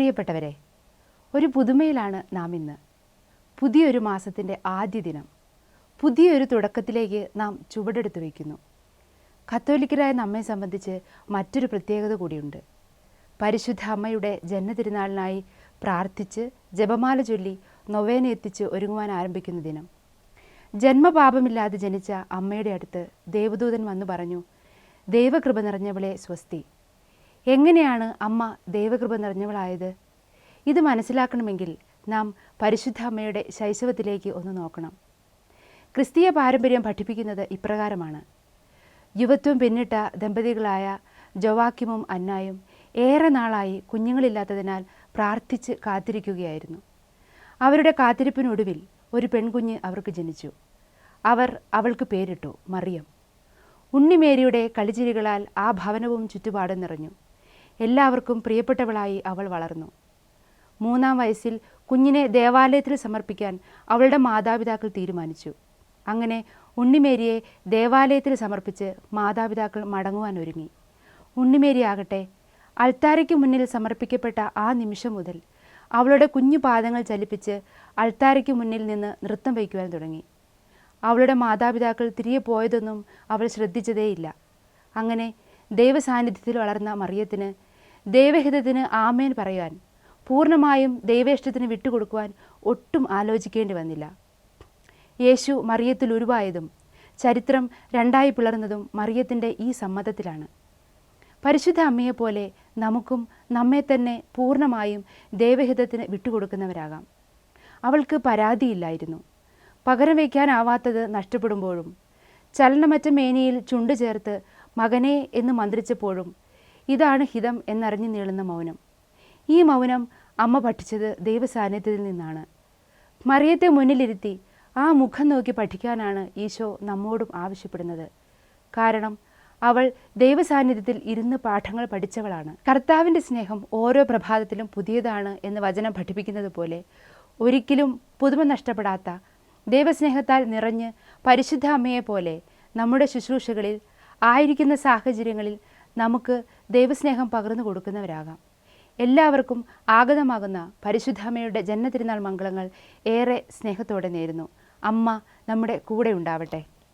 പ്രിയപ്പെട്ടവരെ, ഒരു പുതുമയിലാണ് നാം ഇന്ന്. പുതിയൊരു മാസത്തിൻ്റെ ആദ്യ ദിനം, പുതിയൊരു തുടക്കത്തിലേക്ക് നാം ചുവടെടുത്ത് വയ്ക്കുന്നു. കത്തോലിക്കരായ നമ്മെ സംബന്ധിച്ച് മറ്റൊരു പ്രത്യേകത കൂടിയുണ്ട്. പരിശുദ്ധ അമ്മയുടെ ജന്മതിരുനാളിനായി പ്രാർത്ഥിച്ച് ജപമാല ചൊല്ലി നൊവേന എത്തിച്ച് ഒരുങ്ങുവാൻ ആരംഭിക്കുന്ന ദിനം. ജന്മപാപമില്ലാതെ ജനിച്ച അമ്മയുടെ അടുത്ത് ദേവദൂതൻ വന്നു പറഞ്ഞു, ദൈവകൃപ നിറഞ്ഞവളെ സ്വസ്തി. എങ്ങനെയാണ് അമ്മ ദൈവകൃപ നിറഞ്ഞവളായത്? ഇത് മനസ്സിലാക്കണമെങ്കിൽ നാം പരിശുദ്ധ അമ്മയുടെ ശൈശവത്തിലേക്ക് ഒന്ന് നോക്കണം. ക്രിസ്തീയ പാരമ്പര്യം പഠിപ്പിക്കുന്നത് ഇപ്രകാരമാണ്. യുവത്വം പിന്നിട്ട ദമ്പതികളായ ജോവാക്കിമും അന്നായും ഏറെ നാളായി കുഞ്ഞുങ്ങളില്ലാത്തതിനാൽ പ്രാർത്ഥിച്ച് കാത്തിരിക്കുകയായിരുന്നു. അവരുടെ കാത്തിരിപ്പിനൊടുവിൽ ഒരു പെൺകുഞ്ഞ് അവർക്ക് ജനിച്ചു. അവൾക്ക് പേരിട്ടു മറിയം. ഉണ്ണിമേരിയുടെ കളിച്ചിരികളാൽ ആ ഭവനവും ചുറ്റുപാടും നിറഞ്ഞു. എല്ലാവർക്കും പ്രിയപ്പെട്ടവളായി അവൾ വളർന്നു. 3-ാം വയസ്സിൽ കുഞ്ഞിനെ ദേവാലയത്തിൽ സമർപ്പിക്കാൻ അവളുടെ മാതാപിതാക്കൾ തീരുമാനിച്ചു. അങ്ങനെ ഉണ്ണിമേരിയെ ദേവാലയത്തിൽ സമർപ്പിച്ച് മാതാപിതാക്കൾ മടങ്ങുവാൻ ഒരുങ്ങി. ഉണ്ണിമേരിയാകട്ടെ അൾത്താരയ്ക്ക് മുന്നിൽ സമർപ്പിക്കപ്പെട്ട ആ നിമിഷം മുതൽ അവളുടെ കുഞ്ഞു പാദങ്ങൾ ചലിപ്പിച്ച് അൾത്താരയ്ക്ക് മുന്നിൽ നിന്ന് നൃത്തം വയ്ക്കുവാൻ തുടങ്ങി. അവളുടെ മാതാപിതാക്കൾ തിരികെ പോയതൊന്നും അവൾ ശ്രദ്ധിച്ചതേയില്ല. അങ്ങനെ ദൈവസാന്നിധ്യത്തിൽ വളർന്ന മറിയത്തിന് ദൈവഹിതത്തിന് ആമേൻ പറയുവാൻ, പൂർണ്ണമായും ദൈവേഷ്ടത്തിന് വിട്ടുകൊടുക്കുവാൻ ഒട്ടും ആലോചിക്കേണ്ടി വന്നില്ല. യേശു മറിയത്തിൽ ഉരുവായതും ചരിത്രം രണ്ടായി പിളർന്നതും മറിയത്തിൻ്റെ ഈ സമ്മതത്തിലാണ്. പരിശുദ്ധ അമ്മയെപ്പോലെ നമുക്കും നമ്മെ തന്നെ പൂർണ്ണമായും ദൈവഹിതത്തിന് വിട്ടുകൊടുക്കുന്നവരാകാം. അവൾക്ക് പരാതിയില്ലായിരുന്നു. പകരം വയ്ക്കാനാവാത്തത് നഷ്ടപ്പെടുമ്പോഴും ചലനമറ്റ മേനിയിൽ ചുണ്ടു ചേർത്ത് മകനേ എന്ന് മന്ത്രിച്ചപ്പോഴും ഇതാണ് ഹിതം എന്നറിഞ്ഞു നീളുന്ന മൗനം. ഈ മൗനം അമ്മ പഠിച്ചത് ദൈവസാന്നിധ്യത്തിൽ നിന്നാണ്. മറിയത്തെ മുന്നിലിരുത്തി ആ മുഖം നോക്കി പഠിക്കാനാണ് ഈശോ നമ്മോടും ആവശ്യപ്പെടുന്നത്. കാരണം അവൾ ദൈവസാന്നിധ്യത്തിൽ ഇരുന്ന് പാഠങ്ങൾ പഠിച്ചവളാണ്. കർത്താവിൻ്റെ സ്നേഹം ഓരോ പ്രഭാതത്തിലും പുതിയതാണ് എന്ന് വചനം പഠിപ്പിക്കുന്നത് പോലെ ഒരിക്കലും പുതുമ നഷ്ടപ്പെടാത്ത ദൈവസ്നേഹത്താൽ നിറഞ്ഞ് പരിശുദ്ധ അമ്മയെപ്പോലെ നമ്മുടെ ശുശ്രൂഷകളിൽ ആയിരിക്കുന്ന സാഹചര്യങ്ങളിൽ നമുക്ക് ദൈവസ്നേഹം പകർന്നു കൊടുക്കുന്നവരാകാം. എല്ലാവർക്കും ആഗതമാകുന്ന പരിശുദ്ധ അമ്മയുടെ ജന്മതിരുനാൾ മംഗളങ്ങൾ ഏറെ സ്നേഹത്തോടെ നേരുന്നു. അമ്മ നമ്മുടെ കൂടെ ഉണ്ടാവട്ടെ.